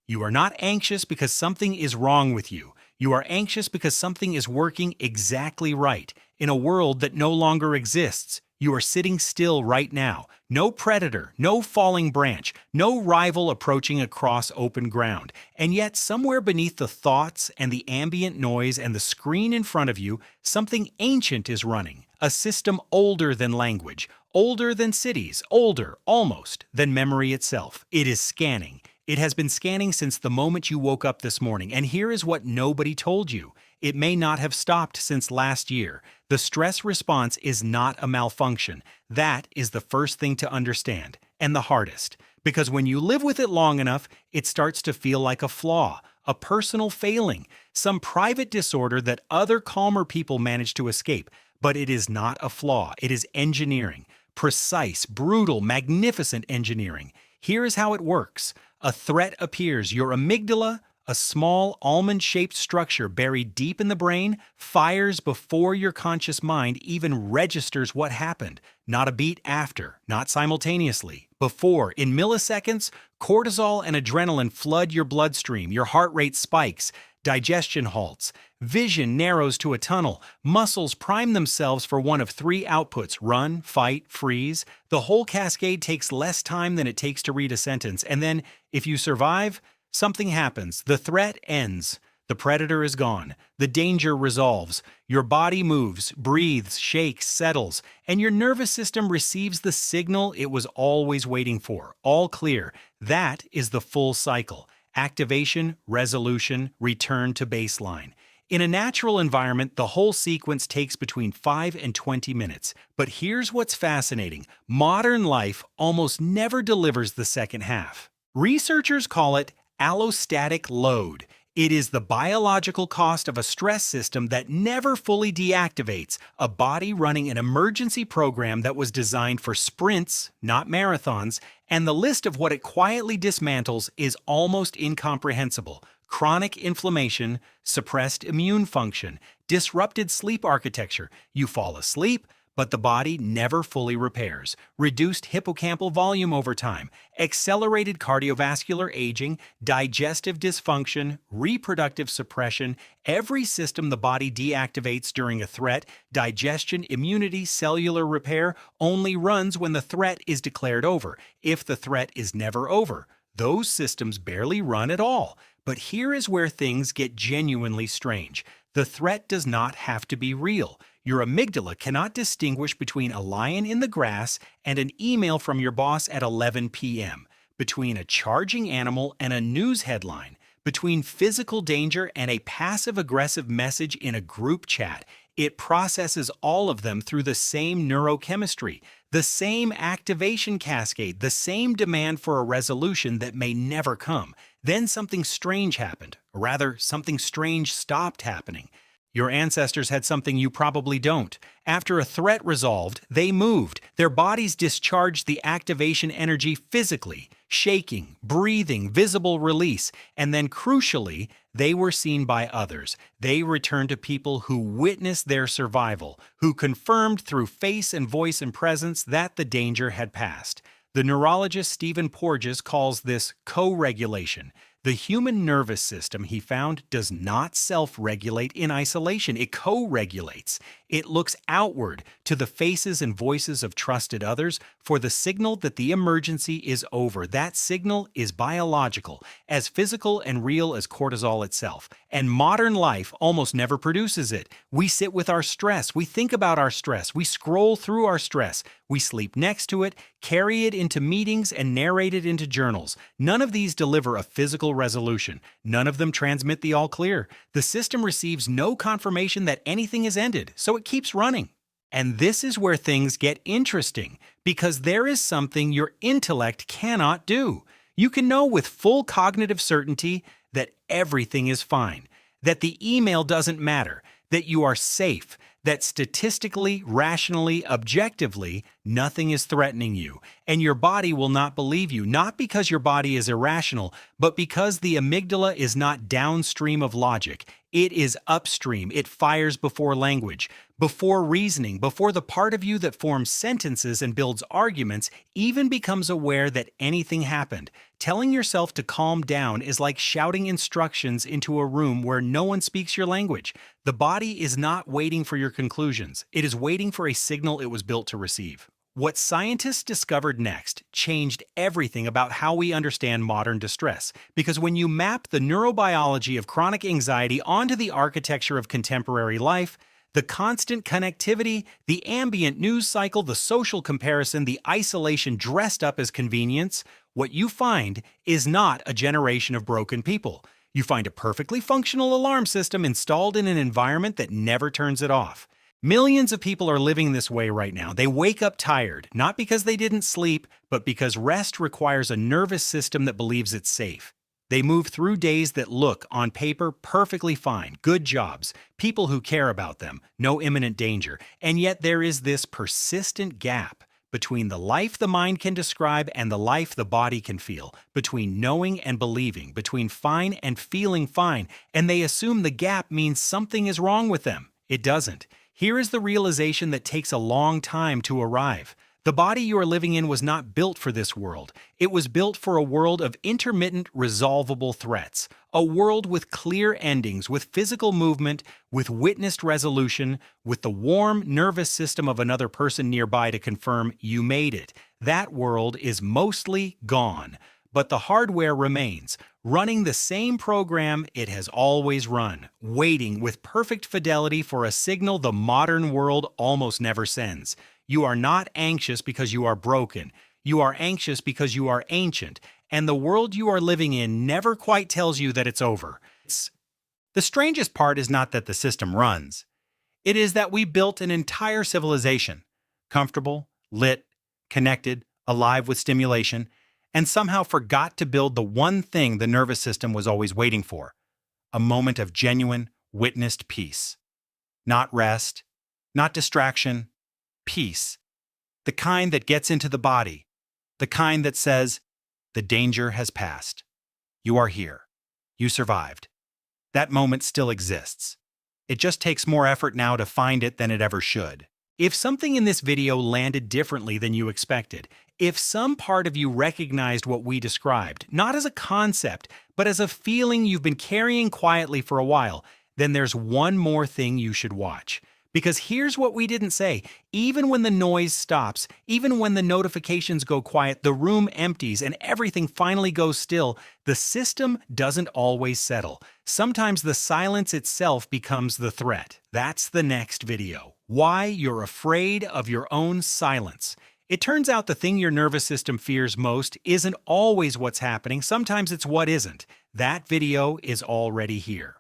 You are not anxious because something is wrong with you. You are anxious because something is working exactly right. In a world that no longer exists, you are sitting still right now. No predator, no falling branch, no rival approaching across open ground. And yet, somewhere beneath the thoughts and the ambient noise and the screen in front of you, something ancient is running. A system older than language, older than cities, older, almost, than memory itself. It is scanning. It has been scanning since the moment you woke up this morning, and here is what nobody told you. It may not have stopped since last year. The stress response is not a malfunction. That is the first thing to understand, and the hardest. Because when you live with it long enough, it starts to feel like a flaw, a personal failing, some private disorder that other calmer people manage to escape. But it is not a flaw, it is engineering. Precise, brutal, magnificent engineering. Here is how it works. A threat appears. Your amygdala, a small almond-shaped structure buried deep in the brain, fires before your conscious mind even registers what happened. Not a beat after, not simultaneously. Before, in milliseconds, cortisol and adrenaline flood your bloodstream, your heart rate spikes, digestion halts, vision narrows to a tunnel, muscles prime themselves for one of three outputs: run, fight, freeze. The whole cascade takes less time than it takes to read a sentence, and then, if you survive, something happens. The threat ends. The predator is gone. The danger resolves. Your body moves, breathes, shakes, settles, and your nervous system receives the signal it was always waiting for. All clear. That is the full cycle. Activation, resolution, return to baseline. In a natural environment, the whole sequence takes between 5 and 20 minutes. But here's what's fascinating. Modern life almost never delivers the second half. Researchers call it allostatic load. It is the biological cost of a stress system that never fully deactivates, a body running an emergency program that was designed for sprints, not marathons, and the list of what it quietly dismantles is almost incomprehensible. Chronic inflammation, suppressed immune function, disrupted sleep architecture. You fall asleep, but the body never fully repairs. Reduced hippocampal volume over time, accelerated cardiovascular aging, digestive dysfunction, reproductive suppression. Every system the body deactivates during a threat, digestion, immunity, cellular repair, only runs when the threat is declared over. If the threat is never over, those systems barely run at all. But here is where things get genuinely strange. The threat does not have to be real. Your amygdala cannot distinguish between a lion in the grass and an email from your boss at 11 p.m., between a charging animal and a news headline, between physical danger and a passive-aggressive message in a group chat. It processes all of them through the same neurochemistry, the same activation cascade, the same demand for a resolution that may never come. Then something strange happened, or rather, something strange stopped happening. Your ancestors had something you probably don't. After a threat resolved, they moved. Their bodies discharged the activation energy physically, shaking, breathing, visible release, and then crucially, they were seen by others. They returned to people who witnessed their survival, who confirmed through face and voice and presence that the danger had passed. The neurologist Stephen Porges calls this co-regulation. The human nervous system, he found, does not self-regulate in isolation. It co-regulates. It looks outward to the faces and voices of trusted others for the signal that the emergency is over. That signal is biological, as physical and real as cortisol itself. And modern life almost never produces it. We sit with our stress. We think about our stress. We scroll through our stress. We sleep next to it, carry it into meetings, and narrate it into journals. None of these deliver a physical resolution. None of them transmit the all clear. The system receives no confirmation that anything is ended, so it keeps running. And this is where things get interesting, because there is something your intellect cannot do. You can know with full cognitive certainty that everything is fine, that the email doesn't matter, that you are safe, that statistically, rationally, objectively, nothing is threatening you, and your body will not believe you, not because your body is irrational, but because the amygdala is not downstream of logic. It is upstream. It fires before language, before reasoning, before the part of you that forms sentences and builds arguments even becomes aware that anything happened. Telling yourself to calm down is like shouting instructions into a room where no one speaks your language. The body is not waiting for your conclusions. It is waiting for a signal it was built to receive. What scientists discovered next changed everything about how we understand modern distress, because when you map the neurobiology of chronic anxiety onto the architecture of contemporary life, the constant connectivity, the ambient news cycle, the social comparison, the isolation dressed up as convenience, what you find is not a generation of broken people. You find a perfectly functional alarm system installed in an environment that never turns it off. Millions of people are living this way right now. They wake up tired, not because they didn't sleep, but because rest requires a nervous system that believes it's safe. They move through days that look, on paper, perfectly fine, good jobs, people who care about them, no imminent danger, and yet there is this persistent gap between the life the mind can describe and the life the body can feel, between knowing and believing, between fine and feeling fine, and they assume the gap means something is wrong with them. It doesn't. Here is the realization that takes a long time to arrive. The body you are living in was not built for this world. It was built for a world of intermittent, resolvable threats, a world with clear endings, with physical movement, with witnessed resolution, with the warm, nervous system of another person nearby to confirm you made it. That world is mostly gone, but the hardware remains, running the same program it has always run, waiting with perfect fidelity for a signal the modern world almost never sends. You are not anxious because you are broken. You are anxious because you are ancient, and the world you are living in never quite tells you that it's over. The strangest part is not that the system runs. It is that we built an entire civilization, comfortable, lit, connected, alive with stimulation, and somehow forgot to build the one thing the nervous system was always waiting for: a moment of genuine, witnessed peace. Not rest, not distraction, peace. The kind that gets into the body, the kind that says, the danger has passed. You are here. You survived. That moment still exists. It just takes more effort now to find it than it ever should. If something in this video landed differently than you expected, if some part of you recognized what we described, not as a concept, but as a feeling you've been carrying quietly for a while, then there's one more thing you should watch. Because here's what we didn't say. Even when the noise stops, even when the notifications go quiet, the room empties, and everything finally goes still, the system doesn't always settle. Sometimes the silence itself becomes the threat. That's the next video. Why you're afraid of your own silence. It turns out the thing your nervous system fears most isn't always what's happening. Sometimes it's what isn't. That video is already here.